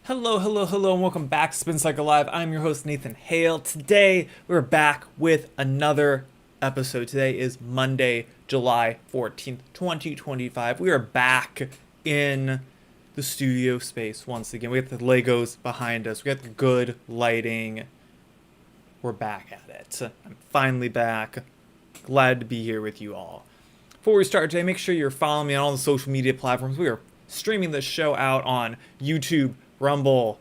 Hello, hello, hello, and welcome back to Spin Cycle Live. I'm your host, Nathan Hale. Today, we're back with another episode. Today is Monday, July 14th, 2025. We are back in the studio space once again. We got the Legos behind us. We got the good lighting. We're back at it. I'm finally back. Glad to be here with you all. Before we start today, make sure you're following me on all the social media platforms. We are streaming this show out on YouTube, Rumble,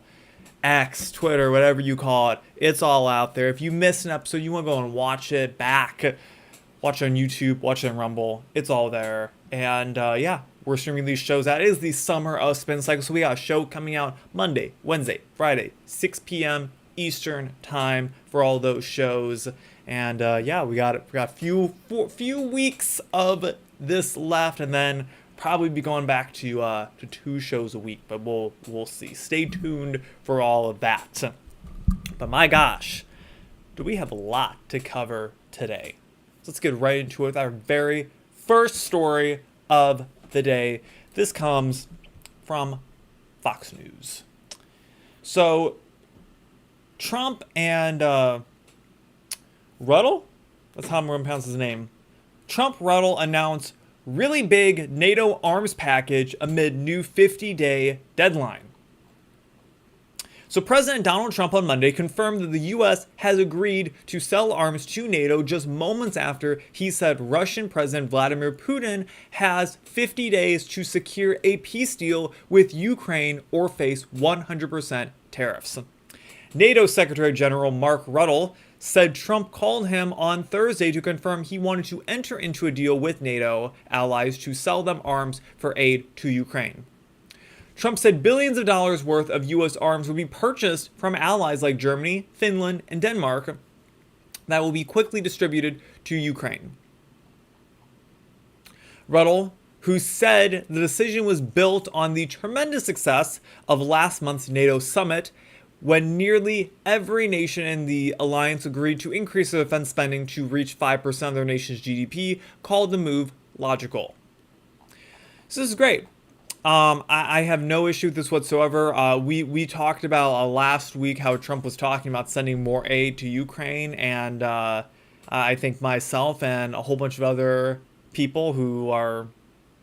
X, Twitter, whatever you call it. It's all out there. If you missed an episode, you want to go and watch it back, watch it on YouTube, watch it on Rumble. It's all there. And yeah, we're streaming these shows out. It is the summer of Spin Cycle, so we got a show coming out Monday, Wednesday, Friday, 6 p.m. Eastern time for all those shows. And yeah, we got a few weeks of this left, and then probably be going back to 2 shows a week, but we'll see. Stay tuned for all of that. But my gosh, do we have a lot to cover today? So let's get right into it with our very first story of the day. This comes from Fox News. So Trump and Rutte, that's how I'm going to pronounce his name. Trump Rutte announced really big NATO arms package amid new 50-day deadline. So President Donald Trump on Monday confirmed that the U.S. has agreed to sell arms to NATO just moments after he said Russian President Vladimir Putin has 50 days to secure a peace deal with Ukraine or face 100% tariffs. NATO Secretary General Mark Rutte said Trump called him on Thursday to confirm he wanted to enter into a deal with NATO allies to sell them arms for aid to Ukraine. Trump said billions of dollars worth of U.S. arms will be purchased from allies like Germany, Finland, and Denmark that will be quickly distributed to Ukraine. Rutte, who said the decision was built on the tremendous success of last month's NATO summit, when nearly every nation in the alliance agreed to increase their defense spending to reach 5% of their nation's GDP, called the move logical. So this is great. I have no issue with this whatsoever. We talked about last week how Trump was talking about sending more aid to Ukraine, and I think myself and a whole bunch of other people who are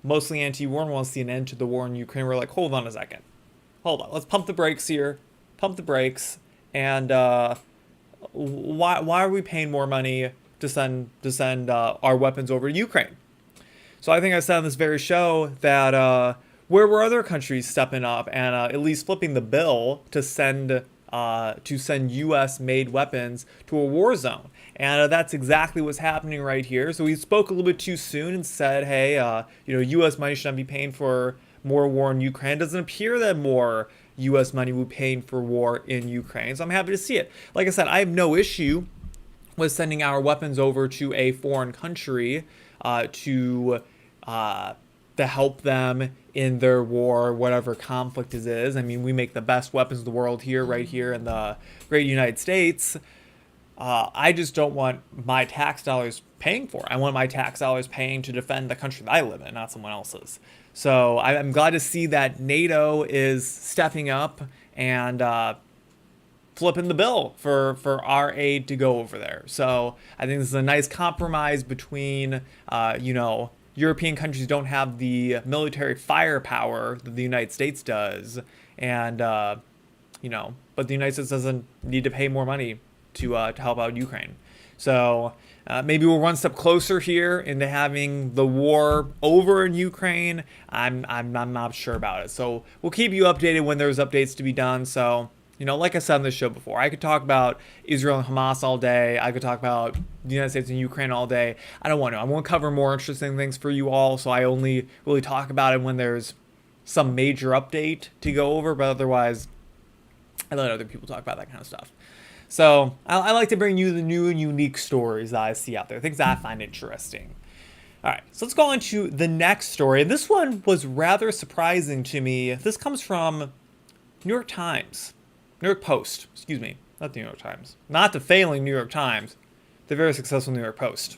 mostly anti-war and want to see an end to the war in Ukraine were like, hold on a second. Hold on. Let's pump the brakes here. Pump the brakes, and why are we paying more money to send our weapons over to Ukraine? So I think I said on this very show that where were other countries stepping up and at least flipping the bill to send U.S. made weapons to a war zone? And that's exactly what's happening right here. So we spoke a little bit too soon and said, hey, U.S. money should not be paying for more war in Ukraine. It doesn't appear that more U.S. money will be paying for war in Ukraine. So I'm happy to see it. Like I said, I have no issue with sending our weapons over to a foreign country to help them in their war, whatever conflict it is. I mean, we make the best weapons in the world right here in the great United States. I just don't want my tax dollars paying for it. I want my tax dollars paying to defend the country that I live in, not someone else's. So I'm glad to see that NATO is stepping up and flipping the bill for our aid to go over there. So I think this is a nice compromise between, European countries don't have the military firepower that the United States does, and but the United States doesn't need to pay more money to help out Ukraine. So maybe we'll one step closer here into having the war over in Ukraine. I'm not sure about it. So we'll keep you updated when there's updates to be done. So, like I said on this show before, I could talk about Israel and Hamas all day. I could talk about the United States and Ukraine all day. I don't want to. I want to cover more interesting things for you all. So I only really talk about it when there's some major update to go over. But otherwise, I let other people talk about that kind of stuff. So I like to bring you the new and unique stories that I see out there, things that I find interesting. All right, so let's go on to the next story. This one was rather surprising to me. This comes from New York Post, excuse me, not the New York Times, not the failing New York Times, the very successful New York Post.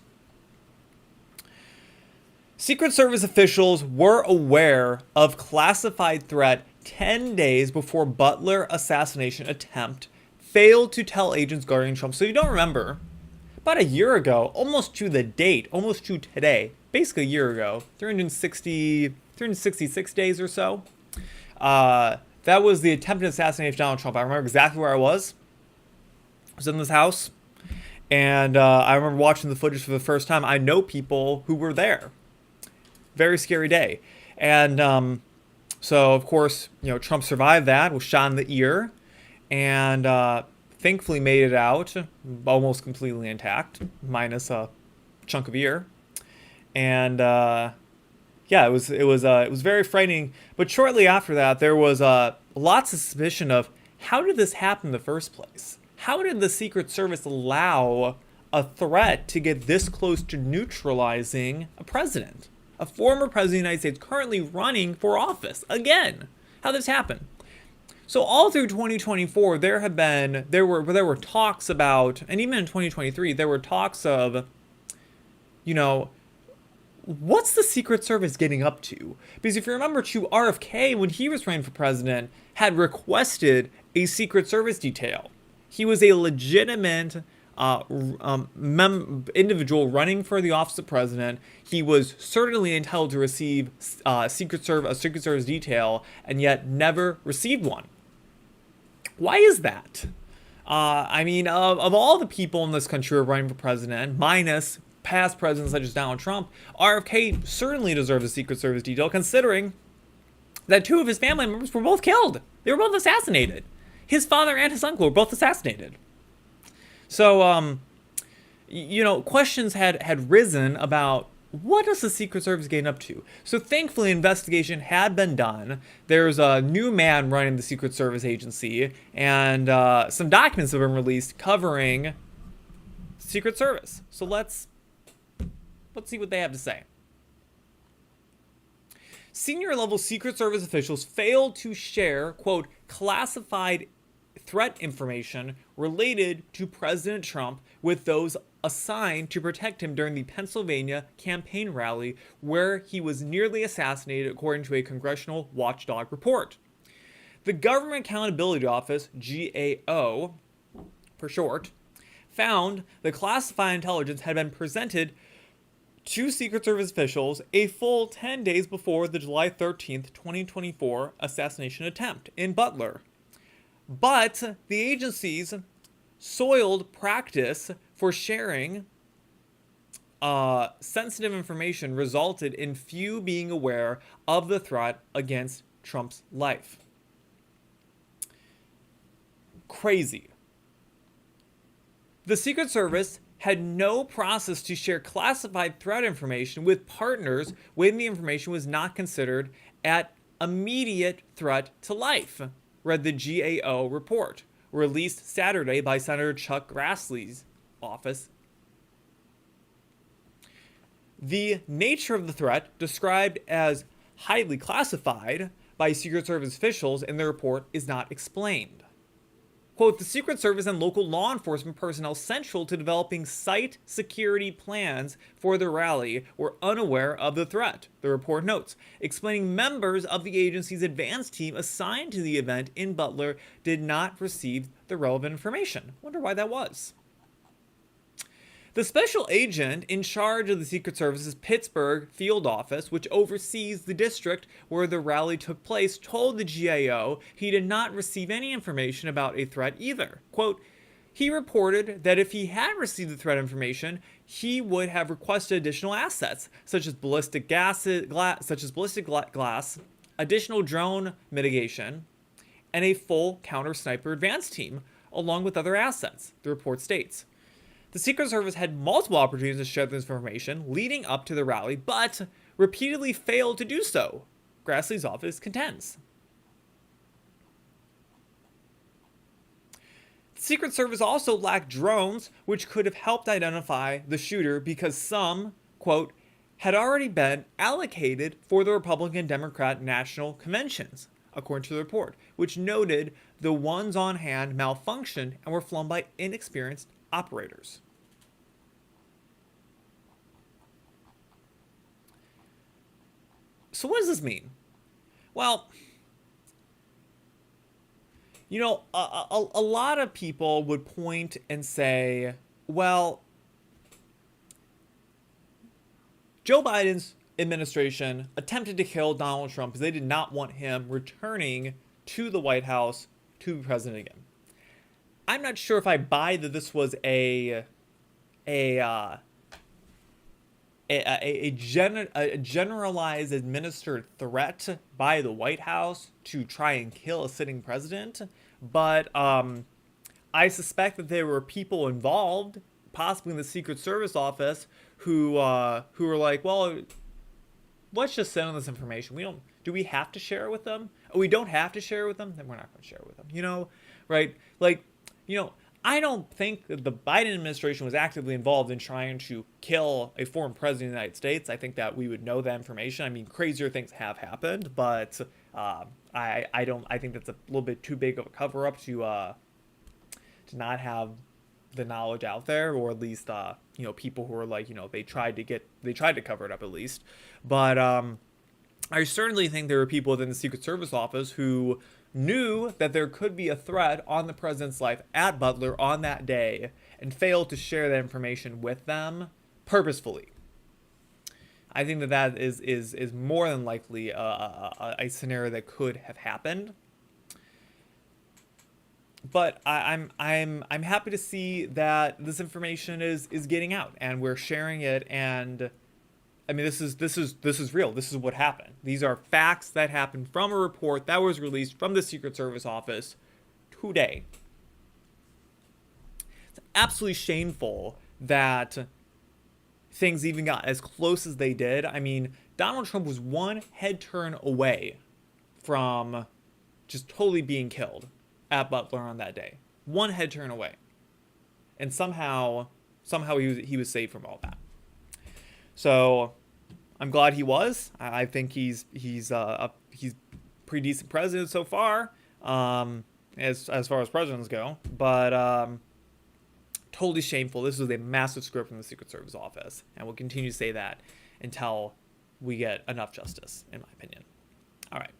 Secret Service officials were aware of classified threat 10 days before Butler assassination attempt failed to tell agents guarding Trump. So you don't remember, about a year ago, almost to the date, almost to today, basically a year ago, 366 days or so, that was the attempted assassination of Donald Trump. I remember exactly where I was. I was in this house, and I remember watching the footage for the first time. I know people who were there. Very scary day. And so, of course, Trump survived that, was shot in the ear, and thankfully made it out almost completely intact, minus a chunk of ear. And yeah, it was very frightening. But shortly after that, there was lots of suspicion of how did this happen in the first place? How did the Secret Service allow a threat to get this close to neutralizing a president, a former president of the United States currently running for office again? How did this happen? So all through 2024, there were talks about, and even in 2023, there were talks of, what's the Secret Service getting up to? Because if you remember, RFK, when he was running for president, had requested a Secret Service detail. He was a legitimate individual running for the office of president. He was certainly entitled to receive a Secret Service detail, and yet never received one. Why is that? Of all the people in this country who are running for president, minus past presidents such as Donald Trump, RFK certainly deserves a Secret Service detail, considering that two of his family members were both killed. They were both assassinated. His father and his uncle were both assassinated. So, questions had risen about what is the Secret Service getting up to? So thankfully, investigation had been done. There's a new man running the Secret Service agency, and some documents have been released covering Secret Service. So let's see what they have to say. Senior level Secret Service officials failed to share, quote, classified threat information related to President Trump with those assigned to protect him during the Pennsylvania campaign rally where he was nearly assassinated, according to a congressional watchdog report. The Government Accountability Office, GAO for short, found the classified intelligence had been presented to Secret Service officials a full 10 days before the July 13th, 2024 assassination attempt in Butler. But the agency's soiled practice for sharing sensitive information resulted in few being aware of the threat against Trump's life. Crazy. The Secret Service had no process to share classified threat information with partners when the information was not considered at immediate threat to life, read the GAO report, released Saturday by Senator Chuck Grassley's office. The nature of the threat, described as highly classified by Secret Service officials in the report, is not explained. Quote, the Secret Service and local law enforcement personnel central to developing site security plans for the rally were unaware of the threat, the report notes, explaining members of the agency's advance team assigned to the event in Butler did not receive the relevant information. Wonder why that was. The special agent in charge of the Secret Service's Pittsburgh field office, which oversees the district where the rally took place, told the GAO he did not receive any information about a threat either. Quote, he reported that if he had received the threat information, he would have requested additional assets, such as ballistic glass, additional drone mitigation, and a full counter-sniper advance team, along with other assets, the report states. The Secret Service had multiple opportunities to share this information leading up to the rally, but repeatedly failed to do so, Grassley's office contends. The Secret Service also lacked drones, which could have helped identify the shooter because some, quote, had already been allocated for the Republican Democrat national conventions, according to the report, which noted the ones on hand malfunctioned and were flown by inexperienced operators. So what does this mean? Well, A lot of people would point and say, well, Joe Biden's administration attempted to kill Donald Trump because they did not want him returning to the White House to be president again. I'm not sure if I buy that this was a generalized administered threat by the White House to try and kill a sitting president, but I suspect that there were people involved, possibly in the Secret Service office, who were like, well, let's just send them this information. Do we have to share it with them? Oh, we don't have to share it with them? Then we're not going to share it with them, right? I don't think that the Biden administration was actively involved in trying to kill a former president of the United States. I think that we would know that information. I mean, crazier things have happened, but I think that's a little bit too big of a cover up to not have the knowledge out there, or at least people who are like, they tried to cover it up at least. But I certainly think there were people within the Secret Service office who knew that there could be a threat on the president's life at Butler on that day and failed to share that information with them purposefully. I think that is more than likely a scenario that could have happened. But I'm happy to see that this information is getting out and we're sharing it. And I mean, this is real. This is what happened. These are facts that happened from a report that was released from the Secret Service office today. It's absolutely shameful that things even got as close as they did. I mean, Donald Trump was one head turn away from just totally being killed at Butler on that day. One head turn away. And somehow he was saved from all that. So I'm glad he was. I think he's pretty decent president so far, as far as presidents go. But totally shameful. This was a massive script from the Secret Service office, and we'll continue to say that until we get enough justice, in my opinion. All right.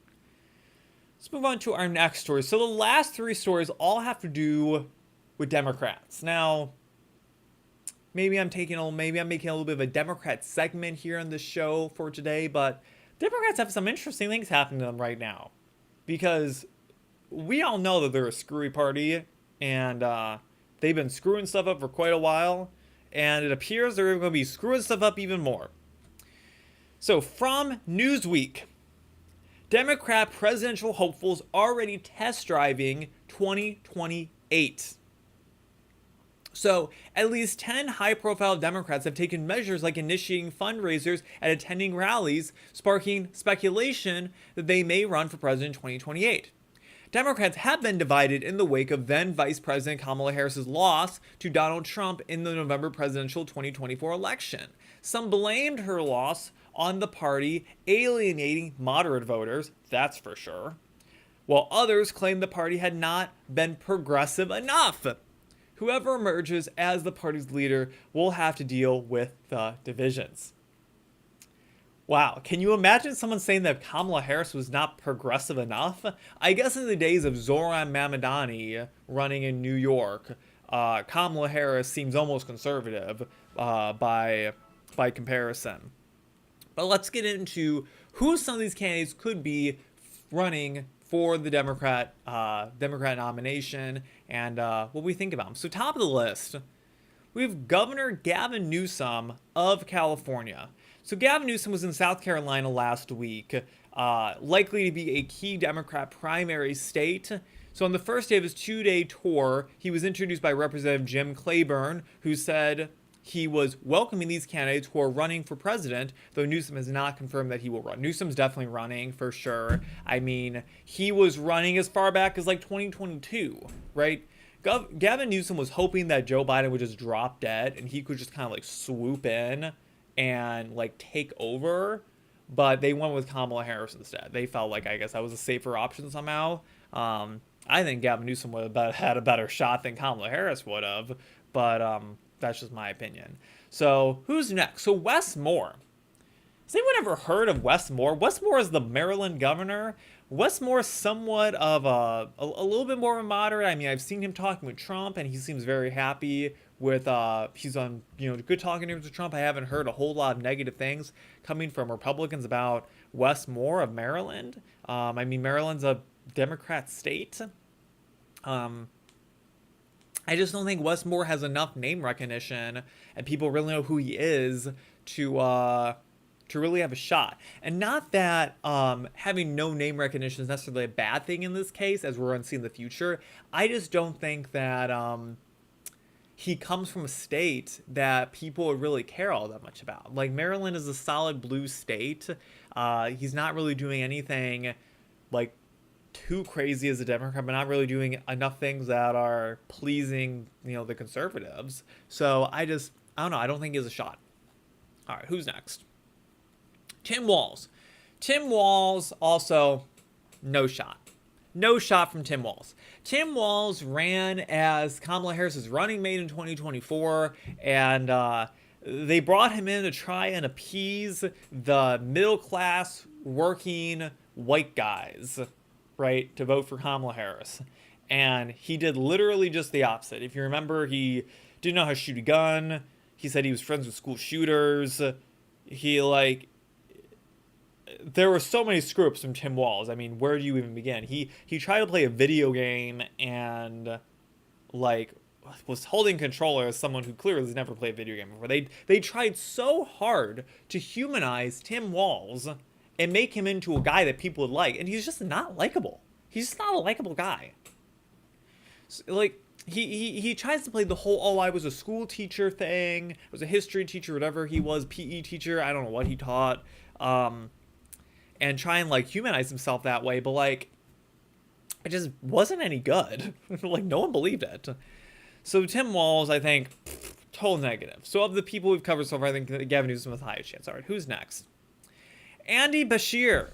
Let's move on to our next story. So the last three stories all have to do with Democrats. Now, maybe I'm making a little bit of a Democrat segment here on the show for today, but Democrats have some interesting things happening to them right now, because we all know that they're a screwy party, and they've been screwing stuff up for quite a while, and it appears they're going to be screwing stuff up even more. So from Newsweek, Democrat presidential hopefuls already test driving 2028. So, at least 10 high-profile Democrats have taken measures like initiating fundraisers and attending rallies, sparking speculation that they may run for president in 2028. Democrats have been divided in the wake of then Vice President Kamala Harris's loss to Donald Trump in the November presidential 2024 election. Some blamed her loss on the party alienating moderate voters, that's for sure, while others claimed the party had not been progressive enough. Whoever emerges as the party's leader will have to deal with the divisions. Wow, can you imagine someone saying that Kamala Harris was not progressive enough? I guess in the days of Zohran Mamdani running in New York, Kamala Harris seems almost conservative by comparison. But let's get into who some of these candidates could be running for the Democrat nomination and what we think about them. So top of the list, we have Governor Gavin Newsom of California. So Gavin Newsom was in South Carolina last week, likely to be a key Democrat primary state. So on the first day of his 2-day tour, he was introduced by Representative Jim Clyburn, who said he was welcoming these candidates who are running for president, though Newsom has not confirmed that he will run. Newsom's definitely running for sure. I mean, he was running as far back as like 2022, right? Gavin Newsom was hoping that Joe Biden would just drop dead and he could just kind of like swoop in and like take over, but they went with Kamala Harris instead. They felt like, I guess, that was a safer option somehow. I think Gavin Newsom would have had a better shot than Kamala Harris would have, but that's just my opinion. So who's next? So Wes Moore. Has anyone ever heard of Wes Moore? Wes Moore is the Maryland governor. Wes Moore is somewhat of a little bit more of a moderate. I mean, I've seen him talking with Trump, and he seems very happy with he's on good talking terms with Trump. I haven't heard a whole lot of negative things coming from Republicans about Wes Moore of Maryland. I mean, Maryland's a Democrat state. I just don't think Wes Moore has enough name recognition and people really know who he is to really have a shot. And not that having no name recognition is necessarily a bad thing in this case, as we're going to see in the future. I just don't think that he comes from a state that people would really care all that much about. Like, Maryland is a solid blue state. He's not really doing anything like too crazy as a Democrat, but not really doing enough things that are pleasing, the conservatives. So I don't know. I don't think he has a shot. All right, who's next? Tim Walz. Tim Walz also no shot. No shot from Tim Walz. Tim Walz ran as Kamala Harris's running mate in 2024, and they brought him in to try and appease the middle class, working white guys, right, to vote for Kamala Harris. And he did literally just the opposite. If you remember, he didn't know how to shoot a gun. He said he was friends with school shooters. There were so many screw-ups from Tim Walz. I mean, where do you even begin? He tried to play a video game and was holding controller as someone who clearly has never played a video game before. They tried so hard to humanize Tim Walz and make him into a guy that people would like, and he's just not likable. He's just not a likable guy. So, he tries to play the whole, I was a school teacher thing, I was a history teacher, whatever he was, PE teacher, I don't know what he taught, and try and humanize himself that way, but it just wasn't any good. No one believed it. So Tim Walz, I think, total negative. So of the people we've covered so far, I think Gavin Newsom has the highest chance. All right, who's next? Andy Beshear,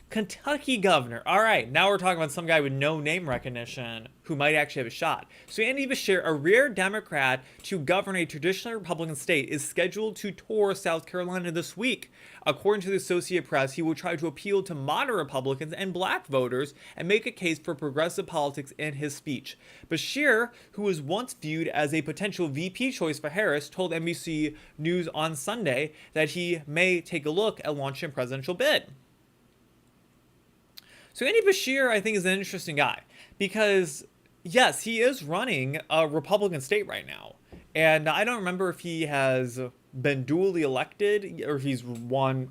Kentucky governor. All right, now we're talking about some guy with no name recognition who might actually have a shot. So Andy Beshear, a rare Democrat to govern a traditionally Republican state, is scheduled to tour South Carolina this week. According to the Associated Press, he will try to appeal to moderate Republicans and black voters and make a case for progressive politics in his speech. Beshear, who was once viewed as a potential VP choice for Harris, told NBC News on Sunday that he may take a look at launching a presidential bid. So Andy Beshear, I think, is an interesting guy because, yes, he is running a Republican state right now. And I don't remember if he has been duly elected or if he's won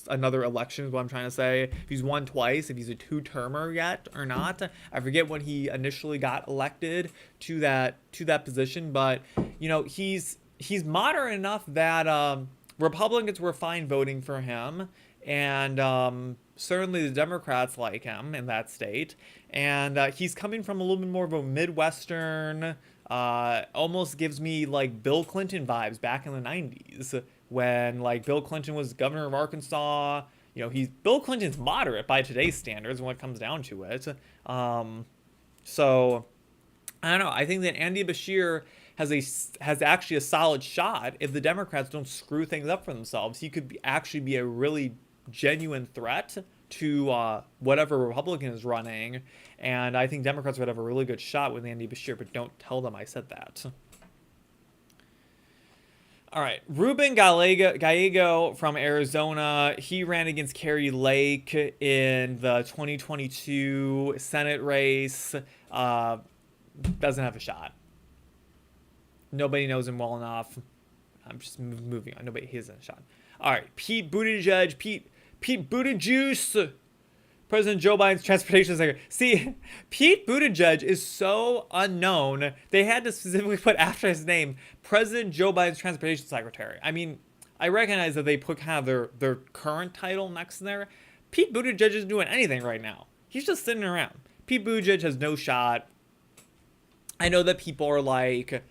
another election is what I'm trying to say. If he's won twice, if he's a two-termer yet or not. I forget when he initially got elected to that position. But, he's moderate enough that Republicans were fine voting for him. And certainly the Democrats like him in that state. And he's coming from a little bit more of a Midwestern, almost gives me Bill Clinton vibes back in the 90s when Bill Clinton was governor of Arkansas. Bill Clinton's moderate by today's standards when it comes down to it. So I don't know. I think that Andy Beshear has actually a solid shot if the Democrats don't screw things up for themselves. He could actually be a really genuine threat to whatever Republican is running, and I think Democrats would have a really good shot with Andy Beshear, but don't tell them I said that. All right, Ruben Gallego from Arizona, he ran against Kari Lake in the 2022 Senate race. Doesn't have a shot. Nobody knows him well enough. I'm just moving on. He hasn't a shot. All right, Pete Buttigieg, President Joe Biden's transportation secretary. See, Pete Buttigieg is so unknown, they had to specifically put after his name, President Joe Biden's transportation secretary. I mean, I recognize that they put kind of their current title next to there. Pete Buttigieg isn't doing anything right now. He's just sitting around. Pete Buttigieg has no shot. I know that people are like,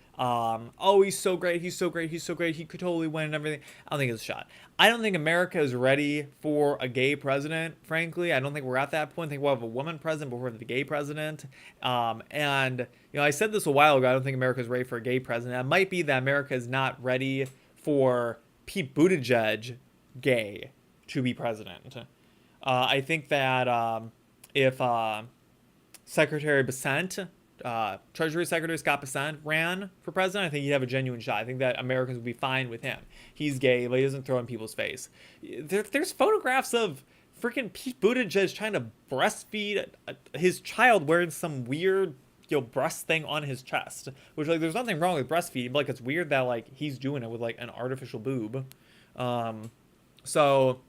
he's so great, he could totally win and everything. I don't think it's a shot. I don't think America is ready for a gay president, frankly. I don't think we're at that point. I think we'll have a woman president before the gay president. And I said this a while ago, I don't think America is ready for a gay president. It might be that America is not ready for Pete Buttigieg, gay, to be president. I think that if Secretary Bessent, Treasury Secretary Scott Bessent ran for president, I think he'd have a genuine shot. I think that Americans would be fine with him. He's gay, but he doesn't throw in people's face. There's photographs of freaking Pete Buttigieg trying to breastfeed his child wearing some weird, breast thing on his chest. Which, like, there's nothing wrong with breastfeeding, but, like, it's weird that, like, he's doing it with, like, an artificial boob. So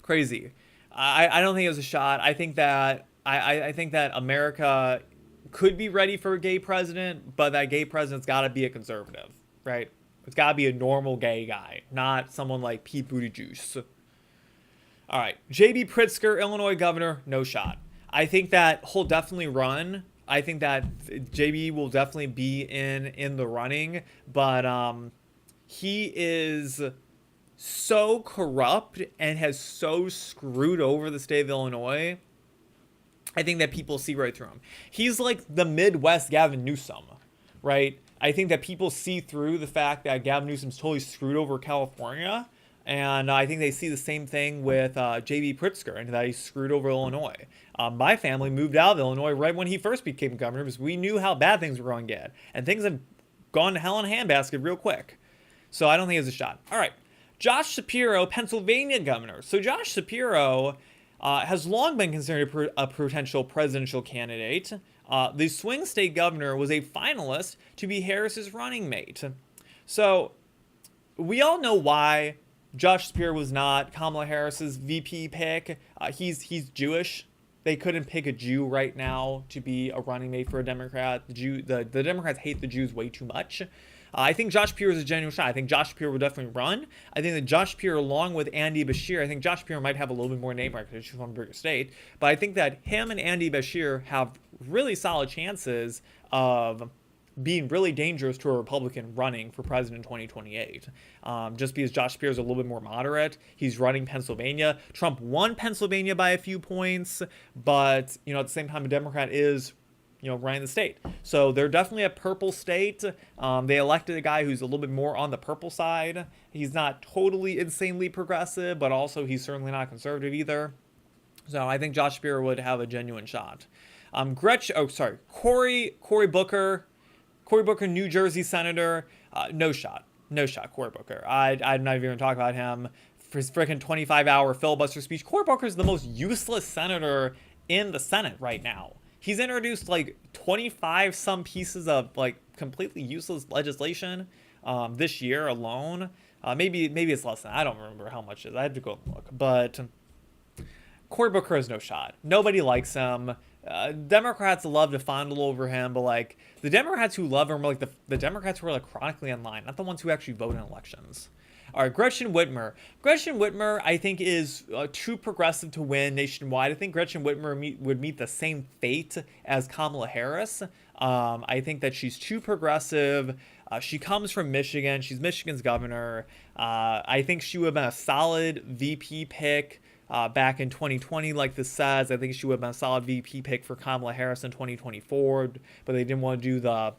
crazy. I don't think it was a shot. I think that I think that America could be ready for a gay president, but that gay president's got to be a conservative, right? It's got to be a normal gay guy, not someone like Pete Buttigieg. All right, J.B. Pritzker, Illinois governor, no shot. I think that he'll definitely run. I think that JB will definitely be in the running, but he is so corrupt and has so screwed over the state of Illinois. I think that people see right through him. He's like the Midwest Gavin Newsom, right? I think that people see through the fact that Gavin Newsom's totally screwed over California. And I think they see the same thing with J.B. Pritzker, and that he screwed over Illinois. My family moved out of Illinois right when he first became governor because we knew how bad things were going to get. And things have gone to hell in a handbasket real quick. So I don't think it's a shot. All right. Josh Shapiro, Pennsylvania governor. So Josh Shapiro has long been considered a potential presidential candidate. The swing state governor was a finalist to be Harris's running mate. So we all know why Josh Shapiro was not Kamala Harris's VP pick. He's Jewish. They couldn't pick a Jew right now to be a running mate for a Democrat. The Democrats hate the Jews way too much. I think Josh Shapiro is a genuine shot. I think Josh Shapiro will definitely run. I think that Josh Shapiro, along with Andy Bashir, I think Josh Shapiro might have a little bit more name recognition from a bigger state. But I think that him and Andy Bashir have really solid chances of being really dangerous to a Republican running for president in 2028. Just because Josh Shapiro is a little bit more moderate. He's running Pennsylvania. Trump won Pennsylvania by a few points, but at the same time, a Democrat is running the state. So they're definitely a purple state. They elected a guy who's a little bit more on the purple side. He's not totally insanely progressive, but also he's certainly not conservative either. So I think Josh Shapiro would have a genuine shot. Cory Booker. Cory Booker, New Jersey senator, no shot. No shot, Cory Booker. I'm not even going to talk about him for his freaking 25-hour filibuster speech. Cory Booker is the most useless senator in the Senate right now. He's introduced like 25 some pieces of like completely useless legislation this year alone. Maybe it's less than that. I don't remember how much it is. I have to go and look. But Cory Booker has no shot. Nobody likes him. Democrats love to fondle over him, but like the Democrats who love him are like the Democrats who are like chronically in line, not the ones who actually vote in elections. All right, Gretchen Whitmer. Gretchen Whitmer, I think, is too progressive to win nationwide. I think Gretchen Whitmer would meet the same fate as Kamala Harris. I think that she's too progressive. She comes from Michigan. She's Michigan's governor. I think she would have been a solid VP pick back in 2020, like this says. I think she would have been a solid VP pick for Kamala Harris in 2024, but they didn't want to do the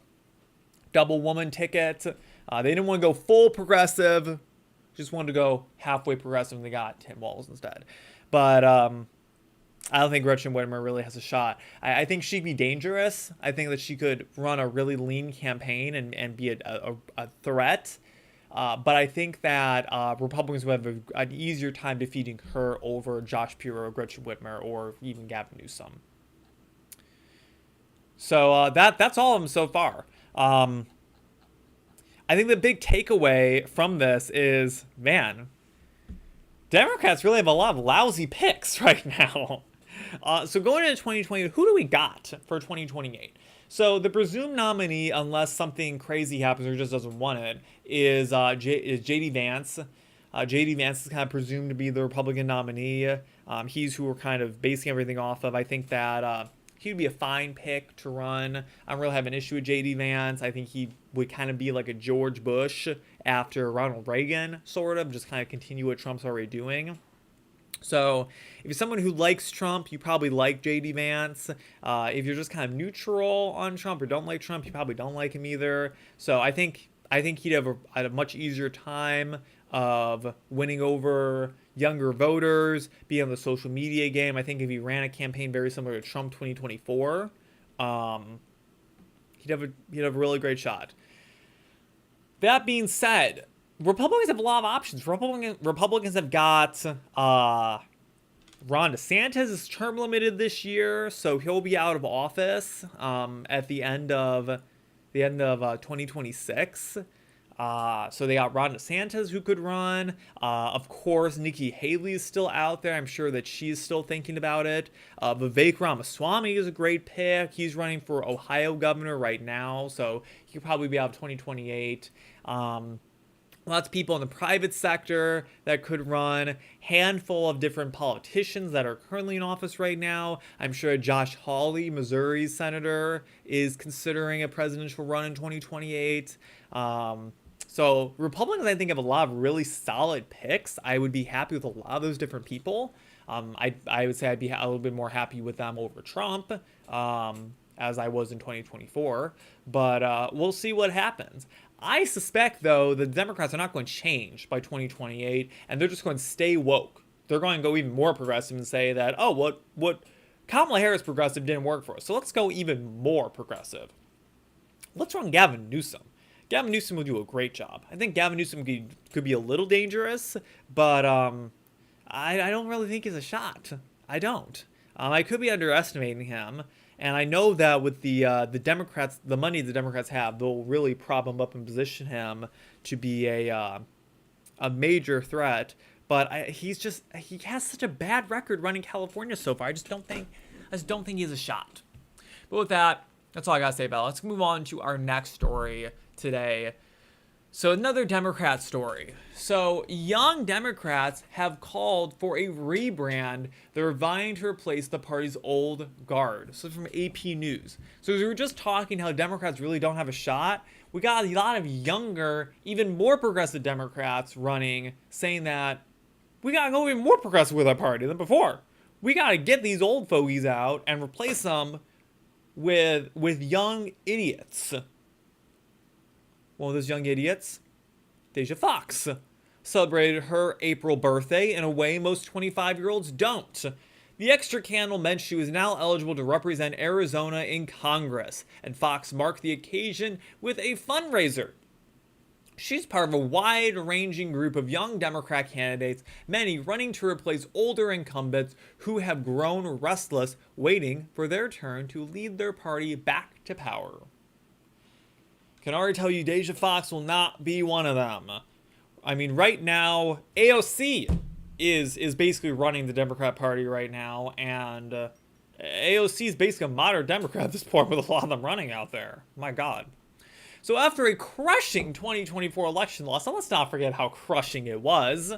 double woman ticket. They didn't want to go full progressive, just wanted to go halfway progressive, and they got Tim Walz instead. But I don't think Gretchen Whitmer really has a shot. I think she'd be dangerous. I think that she could run a really lean campaign and be a threat. But I think that Republicans would have an easier time defeating her over Josh Shapiro, Gretchen Whitmer, or even Gavin Newsom. So that's all of them so far. I think the big takeaway from this is, man, Democrats really have a lot of lousy picks right now. So going into 2020, who do we got for 2028? So the presumed nominee, unless something crazy happens or just doesn't want it, is J.D. Vance. J.D. Vance is kind of presumed to be the Republican nominee. He's who we're kind of basing everything off of. I think that he would be a fine pick to run. I don't really have an issue with J.D. Vance. I think he would kind of be like a George Bush after Ronald Reagan, sort of, just kind of continue what Trump's already doing. So if you're someone who likes Trump, you probably like J.D. Vance. If you're just kind of neutral on Trump or don't like Trump, you probably don't like him either. So I think he'd have a much easier time of winning over, younger voters, be on the social media game. I think if he ran a campaign very similar to Trump 2024, he'd have a really great shot. That being said, Republicans have a lot of options. Republicans have got Ron DeSantis is term limited this year, so he'll be out of office at the end of 2026. So they got Ron DeSantis who could run. Of course, Nikki Haley is still out there. I'm sure that she's still thinking about it. Vivek Ramaswamy is a great pick. He's running for Ohio governor right now, so he could probably be out of 2028. Lots of people in the private sector that could run. Handful of different politicians that are currently in office right now. I'm sure Josh Hawley, Missouri's senator, is considering a presidential run in 2028. So Republicans, I think, have a lot of really solid picks. I would be happy with a lot of those different people. I would say I'd be a little bit more happy with them over Trump, as I was in 2024. But we'll see what happens. I suspect, though, the Democrats are not going to change by 2028, and they're just going to stay woke. They're going to go even more progressive and say that, oh, what Kamala Harris progressive didn't work for us, so let's go even more progressive. Let's run Gavin Newsom. Gavin Newsom will do a great job. I think Gavin Newsom could be a little dangerous, but I don't really think he's a shot. I don't. I could be underestimating him. And I know that with the Democrats, the money the Democrats have, they'll really prop him up and position him to be a major threat. But he has such a bad record running California so far. I just don't think he has a shot. But with that, that's all I gotta say about it. Let's move on to our next story today. So another Democrat story. So young Democrats have called for a rebrand. They're vying to replace the party's old guard. So from AP News. So as we were just talking how Democrats really don't have a shot, we got a lot of younger, even more progressive Democrats running, saying that we gotta go even more progressive with our party than before. We gotta get these old fogies out and replace them with young idiots. One of those young idiots, Deja Fox, celebrated her April birthday in a way most 25-year-olds don't. The extra candle meant she was now eligible to represent Arizona in Congress, and Fox marked the occasion with a fundraiser. She's part of a wide-ranging group of young Democrat candidates, many running to replace older incumbents who have grown restless, waiting for their turn to lead their party back to power. Can already tell you Deja Fox will not be one of them. I mean, right now, AOC is basically running the Democrat Party right now, and AOC is basically a moderate Democrat at this point with a lot of them running out there. My God. So after a crushing 2024 election loss, and let's not forget how crushing it was,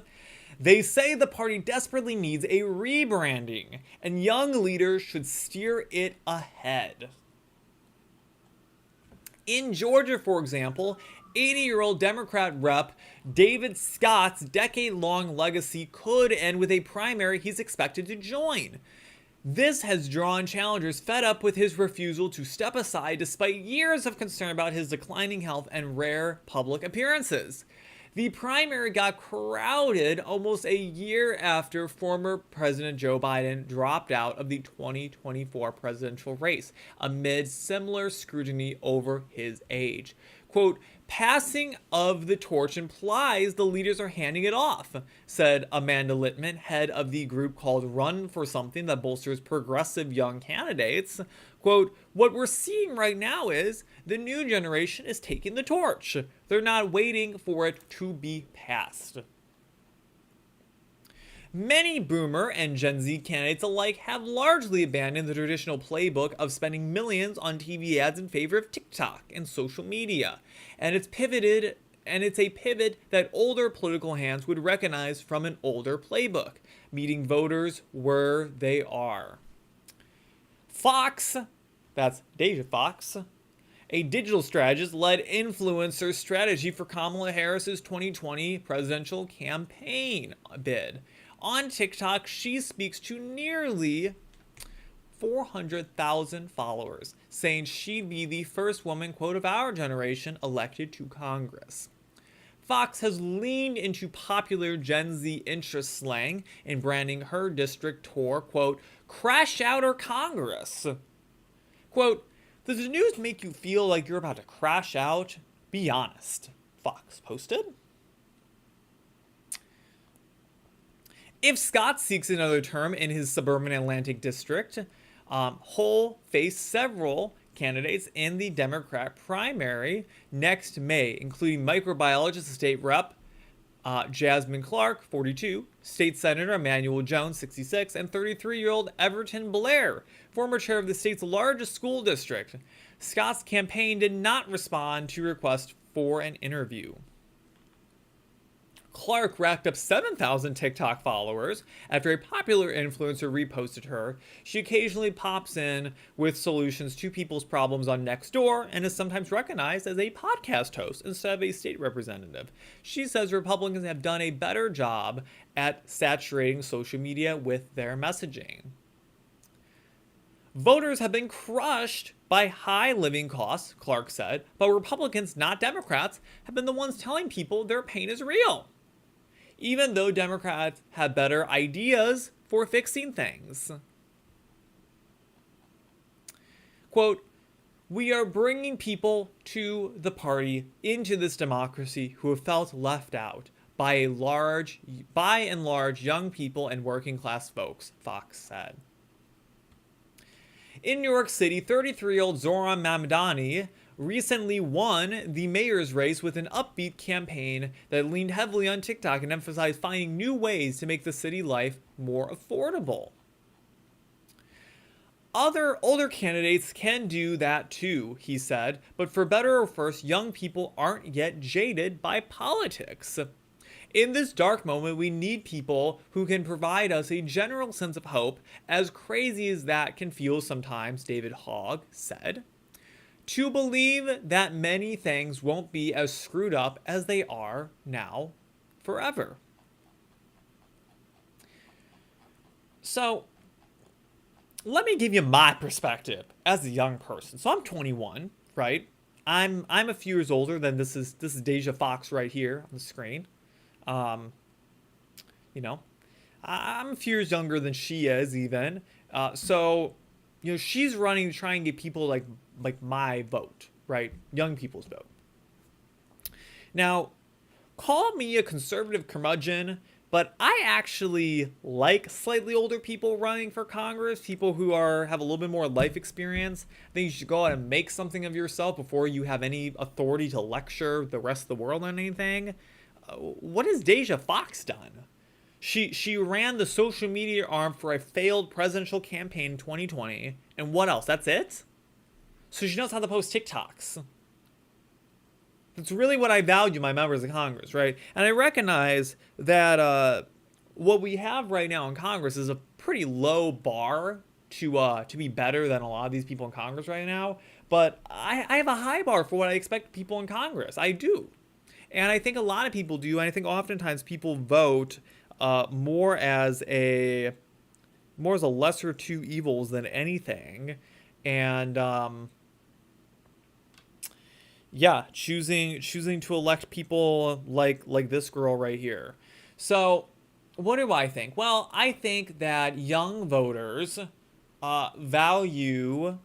they say the party desperately needs a rebranding, and young leaders should steer it ahead. In Georgia, for example, 80-year-old Democrat Rep. David Scott's decade-long legacy could end with a primary he's expected to join. This has drawn challengers fed up with his refusal to step aside despite years of concern about his declining health and rare public appearances. The primary got crowded almost a year after former President Joe Biden dropped out of the 2024 presidential race amid similar scrutiny over his age. Quote, passing of the torch implies the leaders are handing it off, said Amanda Littman, head of the group called Run for Something that bolsters progressive young candidates. Quote, what we're seeing right now is the new generation is taking the torch. They're not waiting for it to be passed. Many boomer and Gen Z candidates alike have largely abandoned the traditional playbook of spending millions on TV ads in favor of TikTok and social media. And it's a pivot that older political hands would recognize from an older playbook, meeting voters where they are. Fox, that's Deja Fox, a digital strategist, led influencer strategy for Kamala Harris's 2020 presidential campaign bid. On TikTok, she speaks to nearly 400,000 followers, saying she'd be the first woman, quote, of our generation elected to Congress. Fox has leaned into popular Gen Z interest slang in branding her district tour, quote, crash out or Congress. Quote, does the news make you feel like you're about to crash out? Be honest, Fox posted. If Scott seeks another term in his suburban Atlantic district, Hull faced several candidates in the Democrat primary next May, including microbiologist state rep Jasmine Clark, 42, state senator Emmanuel Jones, 66, and 33-year-old Everton Blair, former chair of the state's largest school district. Scott's campaign did not respond to requests for an interview. Clark racked up 7,000 TikTok followers after a popular influencer reposted her. She occasionally pops in with solutions to people's problems on Nextdoor and is sometimes recognized as a podcast host instead of a state representative. She says Republicans have done a better job at saturating social media with their messaging. Voters have been crushed by high living costs, Clark said, but Republicans, not Democrats, have been the ones telling people their pain is real, even though Democrats have better ideas for fixing things. Quote, we are bringing people to the party into this democracy who have felt left out by and large young people and working class folks, Fox said. In New York City, 33-year-old Zohran Mamdani recently won the mayor's race with an upbeat campaign that leaned heavily on TikTok and emphasized finding new ways to make the city life more affordable. Other older candidates can do that too, he said, but for better or worse, young people aren't yet jaded by politics. In this dark moment, we need people who can provide us a general sense of hope, as crazy as that can feel sometimes, David Hogg said, to believe that many things won't be as screwed up as they are now forever. So, let me give you my perspective as a young person. So I'm 21, right? I'm a few years older than this is Deja Fox right here on the screen. You know, I'm a few years younger than she is even. So, you know, she's running to try and get people like my vote, right? Young people's vote. Now, call me a conservative curmudgeon, but I actually like slightly older people running for Congress, people who have a little bit more life experience. I think you should go out and make something of yourself before you have any authority to lecture the rest of the world on anything. What has Deja Fox done? She ran the social media arm for a failed presidential campaign in 2020. And what else? That's it? So she knows how to post TikToks. That's really what I value my members of Congress, right? And I recognize that what we have right now in Congress is a pretty low bar to be better than a lot of these people in Congress right now. But I have a high bar for what I expect people in Congress. I do. And I think a lot of people do. And I think oftentimes people vote more as a lesser two evils than anything. And choosing to elect people like this girl right here. So what do I think? Well, I think that young voters value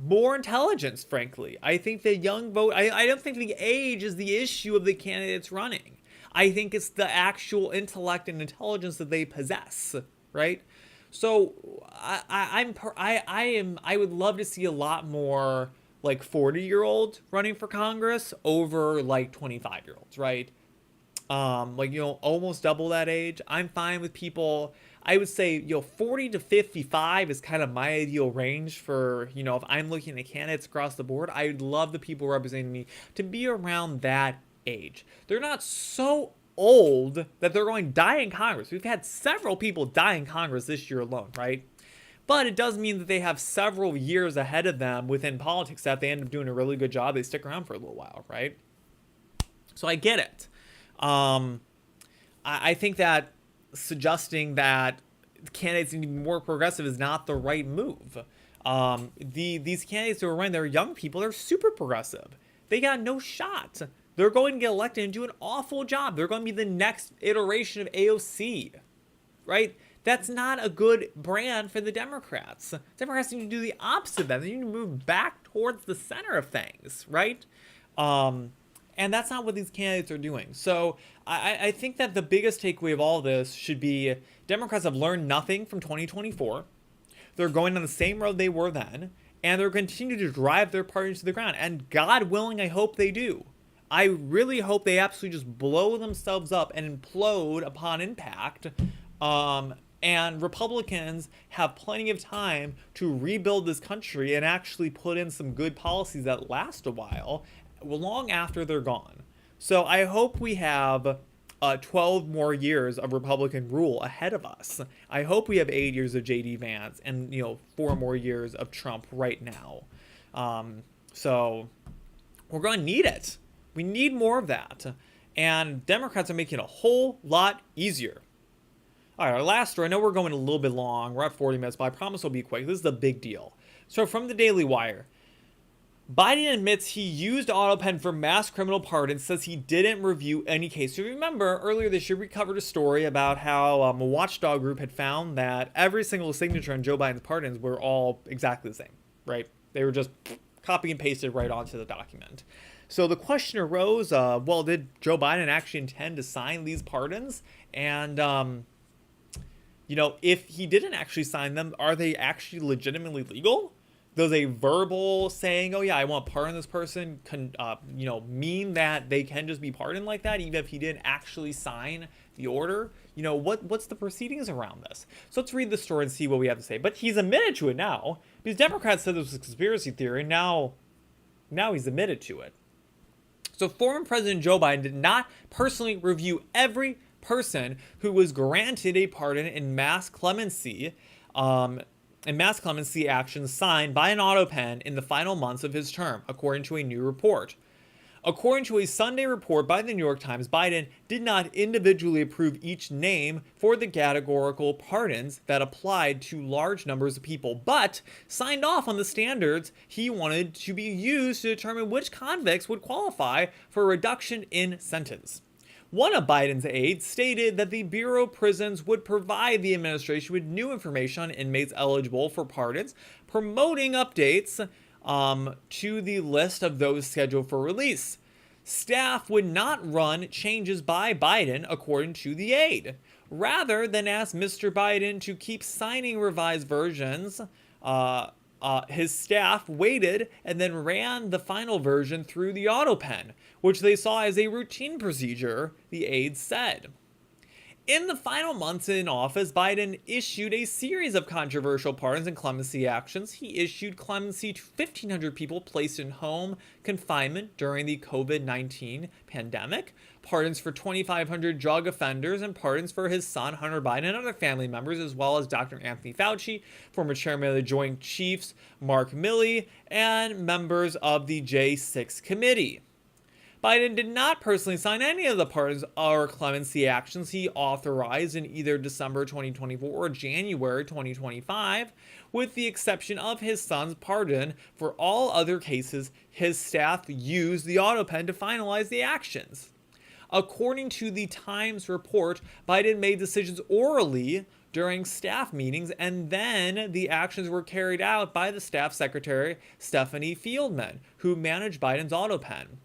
more intelligence, frankly. I think the young vote, I don't think the age is the issue of the candidates running. I think it's the actual intellect and intelligence that they possess, right? So I would love to see a lot more like 40-year-olds running for Congress over like 25-year-olds, right? Almost double that age. I'm fine with people. I would say, 40 to 55 is kind of my ideal range for, if I'm looking at candidates across the board, I'd love the people representing me to be around that age. They're not so old that they're going to die in Congress. We've had several people die in Congress this year alone, right? But it does mean that they have several years ahead of them within politics that they end up doing a really good job. They stick around for a little while, right? So I get it. I think that suggesting that candidates need to be more progressive is not the right move. These candidates who are running, they're young people, they're super progressive. They got no shot They're going to get elected and do an awful job. They're going to be the next iteration of AOC, right? That's not a good brand for the Democrats. Democrats need to do the opposite of that. They need to move back towards the center of things, right? And that's not what these candidates are doing. So I think that the biggest takeaway of all this should be Democrats have learned nothing from 2024. They're going on the same road they were then, and they're continuing to drive their party to the ground. And God willing, I hope they do. I really hope they absolutely just blow themselves up and implode upon impact. And Republicans have plenty of time to rebuild this country and actually put in some good policies that last a while, long after they're gone. So I hope we have 12 more years of Republican rule ahead of us. I hope we have 8 years of J.D. Vance and 4 more years of Trump right now. So we're going to need it. We need more of that. And Democrats are making it a whole lot easier. All right, our last story. I know we're going a little bit long. We're at 40 minutes, but I promise it'll be quick. This is the big deal. So from the Daily Wire, Biden admits he used Autopen for mass criminal pardons, says he didn't review any case. So remember, earlier this year, we covered a story about how a watchdog group had found that every single signature on Joe Biden's pardons were all exactly the same, right? They were just copy and pasted right onto the document. So the question arose, well, did Joe Biden actually intend to sign these pardons? And, if he didn't actually sign them, are they actually legitimately legal? Does a verbal saying, oh yeah, I want to pardon this person, mean that they can just be pardoned like that, even if he didn't actually sign the order? What's the proceedings around this? So let's read the story and see what we have to say. But he's admitted to it now, because Democrats said this was a conspiracy theory. Now he's admitted to it. So former President Joe Biden did not personally review every person who was granted a pardon in mass clemency actions signed by an Autopen in the final months of his term, according to a new report. According to a Sunday report by the New York Times, Biden did not individually approve each name for the categorical pardons that applied to large numbers of people, but signed off on the standards he wanted to be used to determine which convicts would qualify for a reduction in sentence. One of Biden's aides stated that the Bureau of Prisons would provide the administration with new information on inmates eligible for pardons, promoting updates to the list of those scheduled for release. Staff would not run changes by Biden, according to the aide. Rather than ask Mr. Biden to keep signing revised versions, his staff waited and then ran the final version through the Autopen, which they saw as a routine procedure, the aide said. In the final months in office, Biden issued a series of controversial pardons and clemency actions. He issued clemency to 1,500 people placed in home confinement during the COVID-19 pandemic, pardons for 2,500 drug offenders, and pardons for his son, Hunter Biden, and other family members, as well as Dr. Anthony Fauci, former chairman of the Joint Chiefs, Mark Milley, and members of the J6 committee. Biden did not personally sign any of the pardons or clemency actions he authorized in either December 2024 or January 2025, with the exception of his son's pardon. For all other cases, his staff used the Autopen to finalize the actions. According to the Times report, Biden made decisions orally during staff meetings, and then the actions were carried out by the staff secretary, Stephanie Fieldman, who managed Biden's Autopen.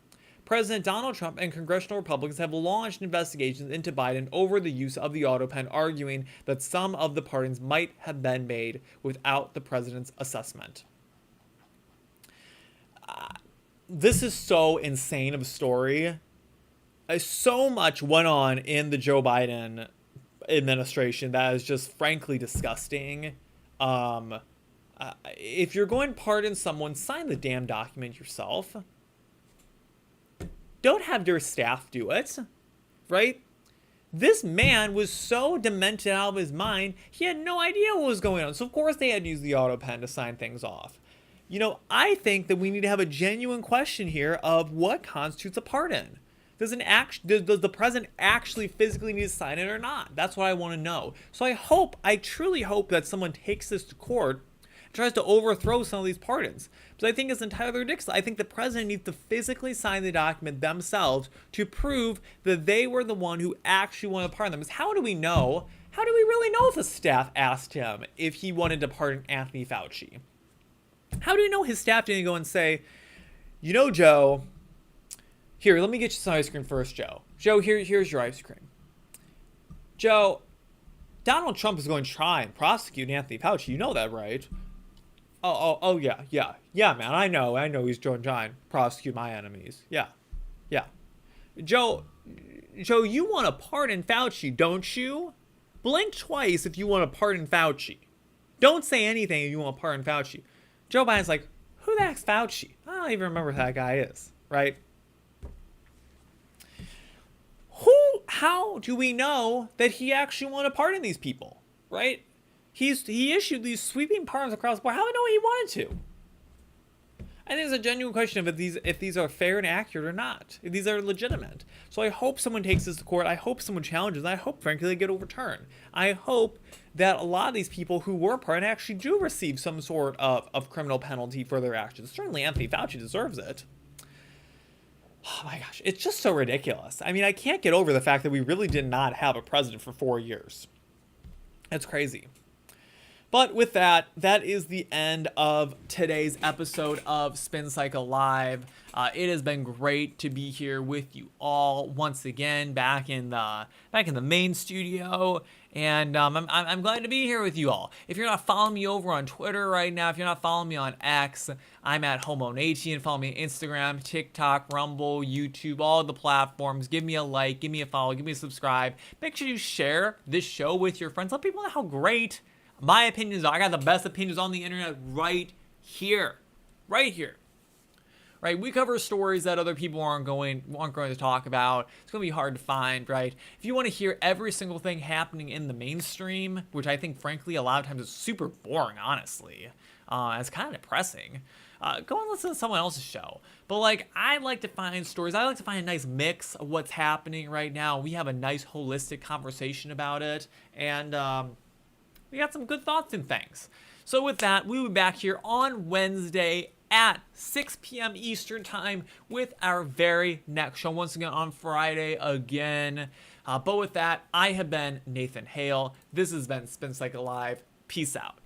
President Donald Trump and congressional Republicans have launched investigations into Biden over the use of the Autopen, arguing that some of the pardons might have been made without the president's assessment. This is so insane of a story. So much went on in the Joe Biden administration that is just frankly disgusting. If you're going to pardon someone, sign the damn document yourself. Don't have your staff do it, right? This man was so demented out of his mind, he had no idea what was going on. So of course they had to use the Autopen to sign things off. I think that we need to have a genuine question here of what constitutes a pardon. Does the president actually physically need to sign it or not? That's what I want to know. So I truly hope that someone takes this to court, tries to overthrow some of these pardons. But I think it's entirely ridiculous. I think the president needs to physically sign the document themselves to prove that they were the one who actually wanted to pardon them. Because how do we know? How do we really know if the staff asked him if he wanted to pardon Anthony Fauci? How do we know his staff didn't go and say, you know, Joe, here, let me get you some ice cream first, Joe. Joe, here's your ice cream. Joe, Donald Trump is going to try and prosecute Anthony Fauci. You know that, right? Oh, yeah, man. I know he's going to try and prosecute my enemies. Yeah. Joe, you want to pardon Fauci, don't you? Blink twice if you want to pardon Fauci. Don't say anything if you want to pardon Fauci. Joe Biden's like, who the heck's Fauci? I don't even remember who that guy is, right? How do we know that he actually wanted to pardon these people, right? He issued these sweeping pardons across the board. How do we know he wanted to? I think it's a genuine question of if these are fair and accurate or not, if these are legitimate. So I hope someone takes this to court. I hope someone challenges, and I hope, frankly, they get overturned. I hope that a lot of these people who were pardoned actually do receive some sort of criminal penalty for their actions. Certainly Anthony Fauci deserves it. Oh my gosh, it's just so ridiculous. I mean, I can't get over the fact that we really did not have a president for 4 years. It's crazy. But with that, that is the end of today's episode of Spin Cycle Live. It has been great to be here with you all once again, back in the main studio, and I'm glad to be here with you all. If you're not following me over on Twitter right now, if you're not following me on X, I'm at HomoNation. Follow me on Instagram, TikTok, Rumble, YouTube, all the platforms. Give me a like, give me a follow, give me a subscribe. Make sure you share this show with your friends. Let people know how great my opinions are. I got the best opinions on the internet right here. Right, we cover stories that other people aren't going to talk about. It's going to be hard to find, right? If you want to hear every single thing happening in the mainstream, which I think, frankly, a lot of times is super boring, honestly. It's kind of depressing. Go and listen to someone else's show. But, like, I like to find stories. I like to find a nice mix of what's happening right now. We have a nice, holistic conversation about it. And we got some good thoughts and things. So with that, we'll be back here on Wednesday at 6 p.m. Eastern Time with our very next show. Once again on Friday again. But with that, I have been Nathan Hale. This has been Spin Cycle Live. Peace out.